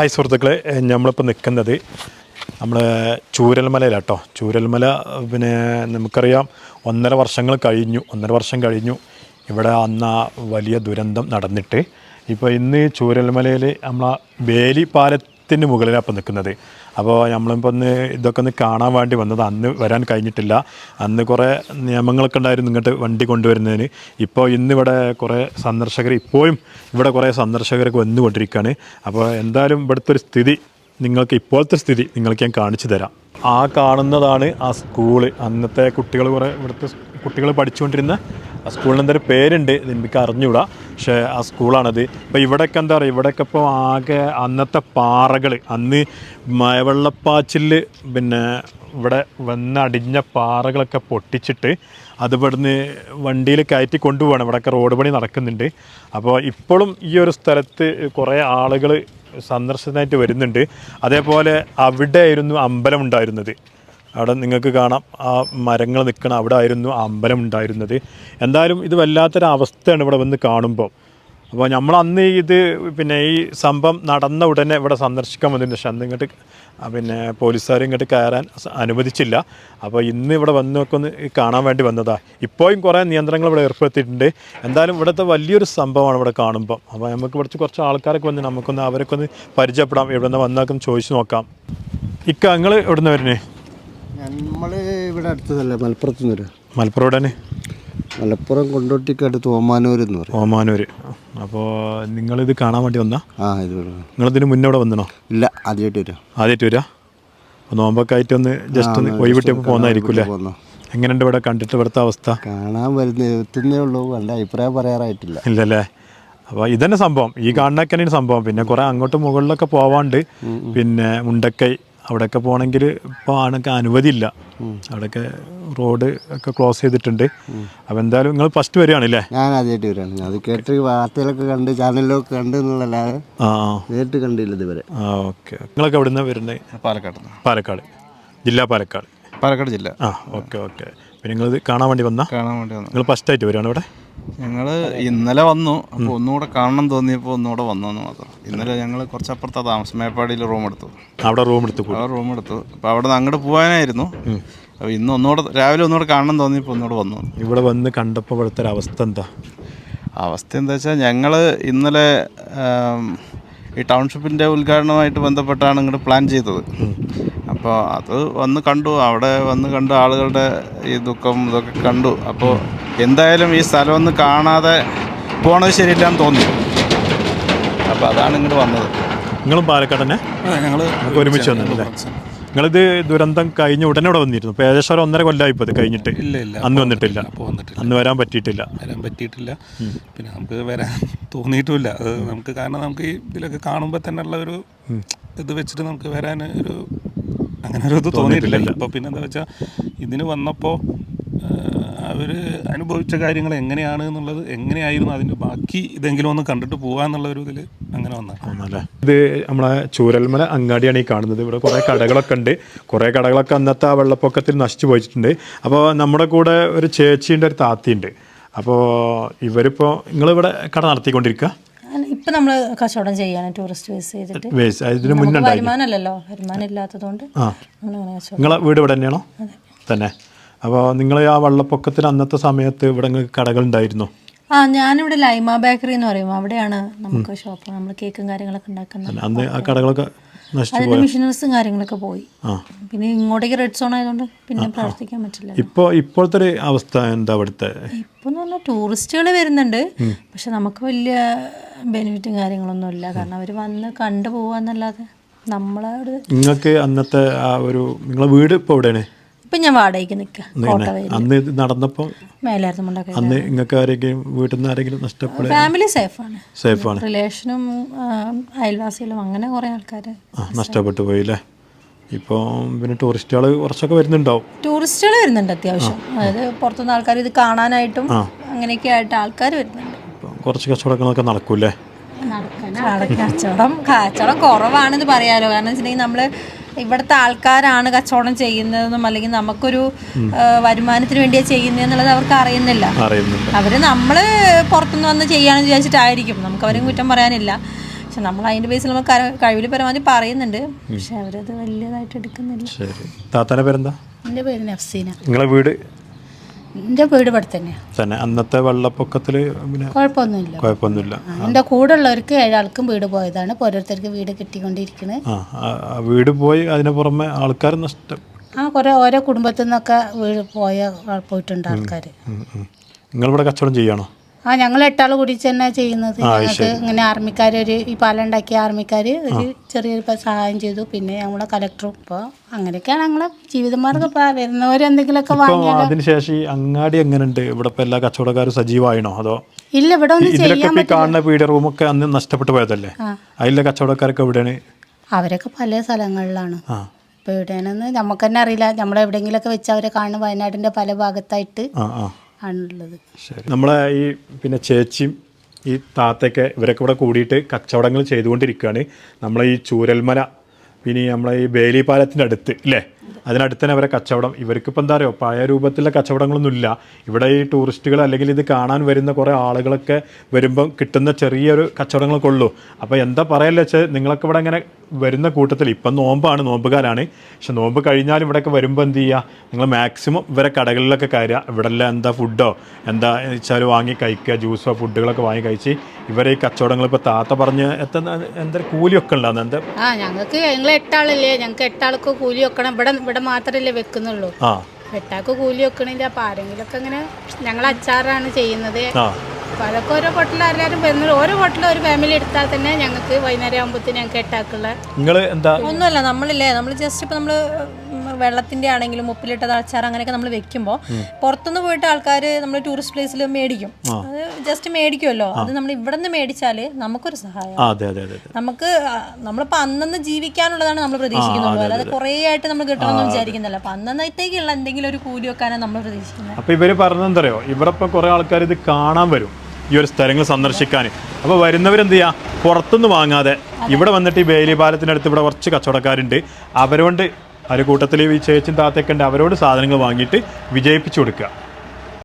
Hi സുഹൃത്തുക്കളെ, നമ്മളിപ്പോൾ നിൽക്കുന്നത് നമ്മൾ ചൂരൽമലയിലാട്ടോ. ചൂരൽമല പിന്നെ നമുക്കറിയാം 1.5 വർഷം കഴിഞ്ഞു ഇവിടെ അന്ന് വലിയ ദുരന്തം നടന്നിട്ട്. ഇപ്പോൾ ഇന്ന് ചൂരൽമലയിൽ നമ്മൾ വേലി പാലത്തിന് മുകളിലാണ് ഇപ്പോൾ നിൽക്കുന്നത്. അപ്പോൾ നമ്മളിപ്പോൾ ഇതൊക്കെ ഒന്ന് കാണാൻ വേണ്ടി വന്നത്. അന്ന് വരാൻ കഴിഞ്ഞിട്ടില്ല. അന്ന് കുറേ നിയമങ്ങളൊക്കെ ഉണ്ടായിരുന്നു ഇങ്ങോട്ട് വണ്ടി കൊണ്ടുവരുന്നതിന്. ഇപ്പോൾ ഇന്നിവിടെ കുറേ സന്ദർശകർ, ഇപ്പോഴും ഇവിടെ കുറേ സന്ദർശകരൊക്കെ വന്നുകൊണ്ടിരിക്കുകയാണ്. അപ്പോൾ എന്തായാലും ഇവിടുത്തെ ഒരു സ്ഥിതി നിങ്ങൾക്ക്, ഇപ്പോഴത്തെ സ്ഥിതി നിങ്ങൾക്ക് ഞാൻ കാണിച്ചു തരാം. ആ കാണുന്നതാണ് ആ സ്കൂള്. അന്നത്തെ കുട്ടികൾ, കുറേ ഇവിടുത്തെ കുട്ടികൾ പഠിച്ചുകൊണ്ടിരുന്ന ആ സ്കൂളിന് എന്തൊരു പേരുണ്ട്, എനിക്ക് അറിഞ്ഞുകൂടാ, പക്ഷേ ആ സ്കൂളാണത്. ഇപ്പോൾ ഇവിടെയൊക്കെ എന്താ പറയുക, ഇവിടെയൊക്കെ ഇപ്പോൾ ആകെ അന്നത്തെ പാറകൾ, അന്ന് മഴവെള്ളപ്പാച്ചിൽ പിന്നെ ഇവിടെ വന്നടിഞ്ഞ പാറകളൊക്കെ പൊട്ടിച്ചിട്ട് അത് ഇവിടുന്ന് വണ്ടിയിൽ കയറ്റി കൊണ്ടുപോകണം. ഇവിടെയൊക്കെ റോഡ് പണി നടക്കുന്നുണ്ട്. അപ്പോൾ ഇപ്പോഴും ഈ ഒരു സ്ഥലത്ത് കുറേ ആളുകൾ സന്ദർശനമായിട്ട് വരുന്നുണ്ട്. അതേപോലെ അവിടെ ആയിരുന്നു അമ്പലം ഉണ്ടായിരുന്നത്. അവിടെ നിങ്ങൾക്ക് കാണാം, ആ മരങ്ങൾ നിൽക്കണം, അവിടെ ആയിരുന്നു അമ്പലം ഉണ്ടായിരുന്നത്. എന്തായാലും ഇത് വല്ലാത്തൊരവസ്ഥയാണ് ഇവിടെ വന്ന് കാണുമ്പോൾ. അപ്പോൾ നമ്മൾ അന്ന് ഇത് പിന്നെ ഈ സംഭവം നടന്ന ഉടനെ ഇവിടെ സന്ദർശിക്കാൻ വന്നിട്ടുണ്ട്. പക്ഷെ അന്ന് ഇങ്ങോട്ട് പിന്നെ പോലീസുകാർ ഇങ്ങോട്ട് കയറാൻ അനുവദിച്ചില്ല. അപ്പോൾ ഇന്ന് ഇവിടെ വന്നൊക്കെ ഒന്ന് കാണാൻ വേണ്ടി വന്നതാണ്. ഇപ്പോഴും കുറേ നിയന്ത്രണങ്ങൾ ഇവിടെ ഏർപ്പെടുത്തിയിട്ടുണ്ട്. എന്തായാലും ഇവിടുത്തെ വലിയൊരു സംഭവമാണ് ഇവിടെ കാണുമ്പോൾ. അപ്പോൾ നമുക്ക് കുറച്ച് ആൾക്കാരൊക്കെ വന്ന് നമുക്കൊന്ന് അവരൊക്കെ ഒന്ന് പരിചയപ്പെടാം. എവിടെ നിന്ന് വന്നാക്കും ചോദിച്ചു നോക്കാം. ഇക്ക, നിങ്ങൾ എവിടെ നിന്ന് വരുന്നേ? നമ്മൾ ഇവിടെ അടുത്തതല്ലേ, മലപ്പുറത്ത് നിന്ന് വരും. മലപ്പുറം എവിടെയാണ്? മലപ്പുറം കൊണ്ടോട്ടിക്കടുത്ത് ഓമാനൂർ എന്ന് പറയും. ഓമാനൂർ. അപ്പോൾ നിങ്ങളിത് കാണാൻ വേണ്ടി വന്നാ? ഇത് നിങ്ങളിതിന് മുന്നേ ഇവിടെ വന്നണോ? ഇല്ല, ആദ്യമായിട്ട് വരാം. ആദ്യമായിട്ട് വരിക? നോമ്പൊക്കെ ആയിട്ട് ഒന്ന് ജസ്റ്റ് ഒന്ന് ഒഴിവിട്ടപ്പോൾ പോകുന്നതായിരിക്കും അല്ലേ? എങ്ങനെയുണ്ട് ഇവിടെ കണ്ടിട്ട് ഇവിടുത്തെ അവസ്ഥ? കാണാൻ എത്തുന്നേ ഉള്ളൂ, നല്ല അഭിപ്രായം പറയാറായിട്ടില്ല. ഇല്ലല്ലേ? അപ്പോൾ ഇതന്നെ സംഭവം, ഈ കാണുന്നൊക്കെയാണ് സംഭവം. പിന്നെ കുറേ അങ്ങോട്ട് മുകളിലൊക്കെ പോവാണ്ട്, പിന്നെ മുണ്ടക്കൈ അവിടെയൊക്കെ പോകണമെങ്കിൽ ഇപ്പോൾ ആണൊക്കെ അനുമതിയില്ല. അവിടെയൊക്കെ റോഡ് ഒക്കെ ക്ലോസ് ചെയ്തിട്ടുണ്ട്. അപ്പോൾ എന്തായാലും നിങ്ങൾ ഫസ്റ്റ് വരികയാണല്ലേ? ഞാൻ ആദ്യമായിട്ട് വരികയാണ്. അത് കേട്ട് വാർത്തയിലൊക്കെ കണ്ട്, ചാനലിലൊക്കെ കണ്ട് എന്നുള്ളല്ലാതെ നേരിട്ട് കണ്ടില്ല ഇതുവരെ. ഓക്കെ. നിങ്ങളൊക്കെ എവിടെ നിന്നാണ് വരുന്നത്? പാലക്കാട് ജില്ല. പാലക്കാട് ജില്ല. ഓക്കെ. പിന്നെ നിങ്ങളിത് കാണാൻ വേണ്ടി വന്നു? നിങ്ങൾ ഫസ്റ്റ് ആയിട്ട് വരികയാണ് ഇവിടെ? ഞങ്ങൾ ഇന്നലെ വന്നു. അപ്പോൾ ഒന്നുകൂടെ കാണണം തോന്നിയപ്പോൾ ഒന്നുകൂടെ വന്നെന്ന് മാത്രം. ഇന്നലെ ഞങ്ങൾ കുറച്ചപ്പുറത്താണ് താമസം, മേപ്പാടിയിൽ റൂം എടുത്തു. അവിടെ റൂം എടുത്തു. അപ്പോൾ അവിടെ നിന്ന് അങ്ങോട്ട് പോകാനായിരുന്നു. അപ്പോൾ ഇന്ന് രാവിലെ ഒന്നുകൂടെ കാണണം തോന്നിയപ്പോൾ ഒന്നുകൂടെ വന്നു. ഇവിടെ വന്ന് കണ്ടപ്പോൾ ഇവിടുത്തെ ഒരു അവസ്ഥ എന്താ? അവസ്ഥ എന്താ വെച്ചാൽ, ഞങ്ങൾ ഇന്നലെ ഈ ടൗൺഷിപ്പിൻ്റെ ഉദ്ഘാടനവുമായിട്ട് ബന്ധപ്പെട്ടാണ് ഇങ്ങോട്ട് പ്ലാൻ ചെയ്തത്. അപ്പോൾ അത് വന്ന് കണ്ടു, അവിടെ വന്ന് കണ്ട് ആളുകളുടെ ഈ ദുഃഖം ഇതൊക്കെ കണ്ടു. അപ്പോൾ എന്തായാലും ഈ സ്ഥലം ഒന്ന് കാണാതെ പോണത് ശരിയില്ലാന്ന് തോന്നി. അപ്പോൾ അതാണ് ഇങ്ങോട്ട് വന്നത്. നിങ്ങളും പാലക്കാട് തന്നെ? ഞങ്ങൾ ഒരുമിച്ച് വന്നില്ലേ? നിങ്ങളിത് ദുരന്തം കഴിഞ്ഞ് ഉടനെ ഇവിടെ വന്നിരുന്നു? ഇപ്പോൾ ഏകദേശം 1.5 കൊല്ലമായി ഇപ്പോൾ ഇത് കഴിഞ്ഞിട്ട്. ഇല്ല, അന്ന് വന്നിട്ടില്ല. അന്ന് വരാൻ പറ്റിയിട്ടില്ല. പിന്നെ നമുക്ക് വരാൻ തോന്നിയിട്ടുമില്ല. അത് നമുക്ക്, കാരണം നമുക്ക് ഈ ഇതിലൊക്കെ കാണുമ്പോൾ തന്നെയുള്ള ഒരു ഇത് വെച്ചിട്ട് നമുക്ക് വരാൻ അങ്ങനെ ഒരു ഇത് തോന്നിയിട്ടില്ല. അപ്പോൾ പിന്നെ എന്താ വെച്ചാൽ, ഇതിന് വന്നപ്പോൾ അവർ അനുഭവിച്ച കാര്യങ്ങൾ എങ്ങനെയാണ് എന്നുള്ളത്, എങ്ങനെയായിരുന്നു അതിൻ്റെ ബാക്കി ഇതെങ്കിലും ഒന്ന് കണ്ടിട്ട് പോകാമെന്നുള്ള ഒരു ഇതിൽ അങ്ങനെ വന്നല്ലേ. ഇത് നമ്മളെ ചൂരൽമല അങ്ങാടിയാണ് ഈ കാണുന്നത്. ഇവിടെ കുറേ കടകളൊക്കെ ഉണ്ട്. കുറേ കടകളൊക്കെ അന്നത്തെ ആ വെള്ളപ്പൊക്കത്തിൽ നശിച്ചു പോയിട്ടുണ്ട്. അപ്പോൾ നമ്മുടെ കൂടെ ഒരു ചേച്ചിയുണ്ട്, ഒരു താത്തിയുണ്ട്. അപ്പോൾ ഇവരിപ്പോൾ, നിങ്ങളിവിടെ കട നടത്തിക്കൊണ്ടിരിക്കുക? ഇപ്പം നമ്മൾ കച്ചവടം ചെയ്യാണ്, ടൂറിസ്റ്റ് ബേസ് ചെയ്തിട്ട്. ഇതിന് മുന്നേ വരുമാനമല്ലല്ലോ, വരുമാനം ഇല്ലാത്തതുകൊണ്ട്. നിങ്ങളെ വീട് ഇവിടെ തന്നെയാണോ? തന്നെ. അപ്പോൾ നിങ്ങൾ ആ വെള്ളപ്പൊക്കത്തിന് അന്നത്തെ സമയത്ത് ഇവിടെ നിങ്ങൾക്ക് കടകളുണ്ടായിരുന്നോ? ഞാനിവിടെ ലൈമ ബേക്കറി എന്ന് പറയും, അവിടെയാണ് നമുക്ക് ഷോപ്പ്. നമ്മൾ കേക്കും കാര്യങ്ങളൊക്കെ ഉണ്ടാക്കുന്നത്. അന്ന് ആ കടകളൊക്കെ അതിന്റെ മെഷീനറീസും കാര്യങ്ങളൊക്കെ പോയി. പിന്നെ ഇങ്ങോട്ടേക്ക് റെഡ് സോൺ ആയതുകൊണ്ട് പിന്നെ പ്രവർത്തിക്കാൻ പറ്റില്ല. ഇപ്പോഴത്തെ ഒരു അവസ്ഥ എന്താ ഇവിടുത്തെ? ഇപ്പം എന്ന് പറഞ്ഞാൽ ടൂറിസ്റ്റുകൾ വരുന്നുണ്ട്, പക്ഷെ നമുക്ക് വലിയ ബെനിഫിറ്റും കാര്യങ്ങളൊന്നും ഇല്ല. കാരണം അവർ വന്ന് കണ്ടു പോവാന്നല്ലാതെ നമ്മളോട്. നിങ്ങൾക്ക് അന്നത്തെ ആ ഒരു, നിങ്ങളെ വീട് ഇപ്പോൾ എവിടെയാണ്? ഇപ്പം ഞാൻ വാടകയ്ക്ക് നിൽക്കാം. അന്ന് ഇത് നടന്നപ്പോൾ അന്ന് നിങ്ങൾക്ക് ആരെങ്കിലും വീട്ടിൽ നിന്ന് ആരെങ്കിലും നഷ്ടപ്പെടുക? ഫാമിലി സേഫാണ്. റിലേഷനും അയൽവാസികളും അങ്ങനെ കുറേ ആൾക്കാർ നഷ്ടപ്പെട്ടു പോയില്ലേ? ഇപ്പോൾ പിന്നെ ടൂറിസ്റ്റുകൾ കുറച്ചൊക്കെ വരുന്നുണ്ടാവും. ടൂറിസ്റ്റുകൾ വരുന്നുണ്ട് അത്യാവശ്യം. അതായത് പുറത്തുനിന്ന് ആൾക്കാർ ഇത് കാണാനായിട്ടും അങ്ങനെയൊക്കെ ആയിട്ട് ആൾക്കാർ വരുന്നുണ്ട്. കുറച്ച് കച്ചവടങ്ങളൊക്കെ നടക്കൂല്ലേ? കച്ചവടം കുറവാണെന്ന് പറയാലോ. കാരണം വെച്ചിട്ടുണ്ടെങ്കിൽ നമ്മൾ ഇവിടുത്തെ ആൾക്കാരാണ് കച്ചവടം ചെയ്യുന്നതെന്നും അല്ലെങ്കിൽ നമുക്കൊരു വരുമാനത്തിന് വേണ്ടിയാണ് ചെയ്യുന്നതെന്നുള്ളത് അവർക്ക് അറിയുന്നില്ല. അവർ നമ്മൾ പുറത്തുനിന്ന് വന്ന് ചെയ്യാമെന്ന് വിചാരിച്ചിട്ടായിരിക്കും. നമുക്ക് അവരെയും കുറ്റം പറയാനില്ല. പക്ഷെ നമ്മൾ അതിന്റെ ബേസിൽ നമ്മൾ കഴിവിൽ പരമാവധി പറയുന്നുണ്ട്, പക്ഷെ അവരത് വലിയതായിട്ട് എടുക്കുന്നില്ല. ശരി. താത്താൻ്റെ പേരെന്താ? എൻ്റെ പേര് നഫ്സീന. നിങ്ങളെ വീട് എൻ്റെ വീട് ഇവിടെ തന്നെയാണ് തന്നെ. അന്നത്തെ വെള്ളപ്പൊക്കത്തിൽ പിന്നെ കുഴപ്പമൊന്നുമില്ല. എൻ്റെ കൂടെ ഉള്ളവർക്ക് 7 ആൾക്കും വീട് പോയതാണ്. ഇപ്പോൾ ഓരോരുത്തർക്ക് വീട് കിട്ടിക്കൊണ്ടിരിക്കുന്നത്. വീട് പോയി, അതിന് പുറമെ ആൾക്കാർ നഷ്ടം. ഓരോ കുടുംബത്തിൽ നിന്നൊക്കെ വീട് പോയിട്ടുണ്ട് ആൾക്കാർ. നിങ്ങളിവിടെ കച്ചവടം ചെയ്യണോ? ഞങ്ങൾ 8 ആൾ കൂടി തന്നെ ചെയ്യുന്നത്. ഞങ്ങൾക്ക് ഇങ്ങനെ ആർമിക്കാർ ഈ പാലം ഉണ്ടാക്കിയ ആർമിക്കാർ ഒരു ചെറിയൊരു സഹായം ചെയ്തു. പിന്നെ നമ്മളെ കലക്ടറും. ഇപ്പോൾ അങ്ങനെയൊക്കെയാണ് ഞങ്ങളെ ജീവിതമാർഗ്ഗം. ഇപ്പോൾ വരുന്നവരെന്തെങ്കിലുമൊക്കെ വാങ്ങിയാലോ. അതിനുശേഷം ഈ അങ്ങാടി എങ്ങനെയുണ്ട്? ഇവിടെ ഇപ്പോൾ എല്ലാ കച്ചവടക്കാരും സജീവമായിണോ? അതോ ഇല്ല, ഇവിടെ ഒന്നും ചെയ്യാൻ പറ്റില്ല. കാണുന്ന പീഡിയ റൂമൊക്കെ അന്ന് നഷ്ടപ്പെട്ടു പോയതല്ലേ? അതിലെ കച്ചവടക്കാരൊക്കെ എവിടെയാണ്? അവരൊക്കെ പല സ്ഥലങ്ങളിലാണ്. ഇപ്പോൾ എവിടെയാണെന്ന് നമുക്ക് തന്നെ അറിയില്ല. നമ്മളെവിടെയെങ്കിലുമൊക്കെ വെച്ച് അവരെ കാണുന്ന വയനാടിൻ്റെ പല ഭാഗത്തായിട്ട് ആണുള്ളത്. ശരി. നമ്മളെ ഈ പിന്നെ ചേച്ചിയും ഈ താത്തയൊക്കെ ഇവരൊക്കെ ഇവിടെ കൂടിയിട്ട് കച്ചവടങ്ങൾ ചെയ്തുകൊണ്ടിരിക്കുകയാണ്. നമ്മളെ ഈ ചൂരൽമല, പിന്നെ നമ്മളെ ഈ ബേലി പാലത്തിൻ്റെ അടുത്ത് ഇല്ലേ, അതിനടുത്ത് തന്നെ അവരെ കച്ചവടം. ഇവർക്കിപ്പോൾ എന്താ പറയുക, പഴയ രൂപത്തിലുള്ള കച്ചവടങ്ങളൊന്നും ഇല്ല. ഇവിടെ ഈ ടൂറിസ്റ്റുകൾ അല്ലെങ്കിൽ ഇത് കാണാൻ വരുന്ന കുറേ ആളുകളൊക്കെ വരുമ്പം കിട്ടുന്ന ചെറിയൊരു കച്ചവടങ്ങളൊക്കെ ഉള്ളൂ. അപ്പോൾ എന്താ പറയല്ലേ വെച്ചാൽ, നിങ്ങളൊക്കെ ഇവിടെ ഇങ്ങനെ വരുന്ന കൂട്ടത്തിൽ ഇപ്പം നോമ്പാണ്, നോമ്പുകാരാണ്. പക്ഷെ നോമ്പ് കഴിഞ്ഞാലും ഇവിടെയൊക്കെ വരുമ്പോൾ എന്ത് ചെയ്യുക, നിങ്ങൾ മാക്സിമം ഇവരെ കടകളിലൊക്കെ കയറുക. ഇവിടെല്ലാം എന്താ ഫുഡോ എന്താ വെച്ചാൽ വാങ്ങി കഴിക്കുക, ജ്യൂസോ ഫുഡുകളൊക്കെ വാങ്ങി കഴിച്ച് ഇവരെ ഈ കച്ചവടങ്ങൾ ഇപ്പോൾ താത്ത പറഞ്ഞ് എന്താ കൂലിയൊക്കെ ഉണ്ടാകുന്നത്? എന്താ ഞങ്ങൾക്ക് ഞങ്ങൾ 8 ആളല്ലേ, ഞങ്ങൾക്ക് 8 ആൾക്ക് കൂലി വെക്കണം. ഇവിടെ മാത്രമല്ലേ വെക്കുന്നുള്ളൂ. 8 ആൾക്ക് കൂലി വെക്കണില്ല. അപ്പോൾ ആരെങ്കിലുമൊക്കെ ഇങ്ങനെ ഞങ്ങൾ അച്ചാറാണ് ചെയ്യുന്നത്. അപ്പോൾ അതൊക്കെ ഓരോ ഹോട്ടലിൽ എല്ലാവരും വരുന്നത്. ഓരോ ഹോട്ടലിൽ ഒരു ഫാമിലി എടുത്താൽ തന്നെ ഞങ്ങൾക്ക് വൈകുന്നേരം ആകുമ്പോഴത്തേന് ഞങ്ങൾക്ക് 8 ആൾക്കുള്ള ഒന്നുമല്ല. നമ്മൾ ജസ്റ്റ് ഇപ്പോൾ നമ്മൾ വെള്ളത്തിൻ്റെ ആണെങ്കിലും ഉപ്പിലിട്ടത് അച്ചാർ അങ്ങനെയൊക്കെ നമ്മൾ വെക്കുമ്പോൾ പുറത്തുനിന്ന് പോയിട്ട് ആൾക്കാർ നമ്മൾ ടൂറിസ്റ്റ് പ്ലേസിൽ മേടിക്കും. അത് ജസ്റ്റ് മേടിക്കുമല്ലോ. അത് നമ്മൾ ഇവിടെ നിന്ന് മേടിച്ചാൽ നമുക്കൊരു സഹായം. നമുക്ക് നമ്മളിപ്പോൾ അന്നന്ന് ജീവിക്കാനുള്ളതാണ് നമ്മൾ പ്രതീക്ഷിക്കുന്നുള്ളൂ. അല്ലാതെ കുറേ ആയിട്ട് നമ്മൾ കിട്ടണമെന്ന് വിചാരിക്കുന്നില്ല. അപ്പം അന്നത്തേക്കുള്ള എന്തെങ്കിലും ഒരു കൂലി വെക്കാനാണ് നമ്മൾ പ്രതീക്ഷിക്കുന്നത്. അപ്പോൾ ഇവർ പറഞ്ഞെന്തറിയോ, ഇവിടെ ഇപ്പോൾ കുറേ ആൾക്കാർ ഇത് കാണാൻ വരും, ഈ ഒരു സ്ഥലങ്ങൾ സന്ദർശിക്കാൻ. അപ്പോൾ വരുന്നവരെന്ത് ചെയ്യുക, പുറത്തുനിന്ന് വാങ്ങാതെ ഇവിടെ വന്നിട്ട് ഈ ബേലി പാലത്തിനടുത്ത് ഇവിടെ കുറച്ച് കച്ചവടക്കാരുണ്ട്. അവരോട് കൂട്ടത്തിൽ ഈ ചേച്ചിയും താത്തയൊക്കെ ഉണ്ട്, അവരോട് സാധനങ്ങൾ വാങ്ങിയിട്ട് വിജയിപ്പിച്ചു കൊടുക്കുക.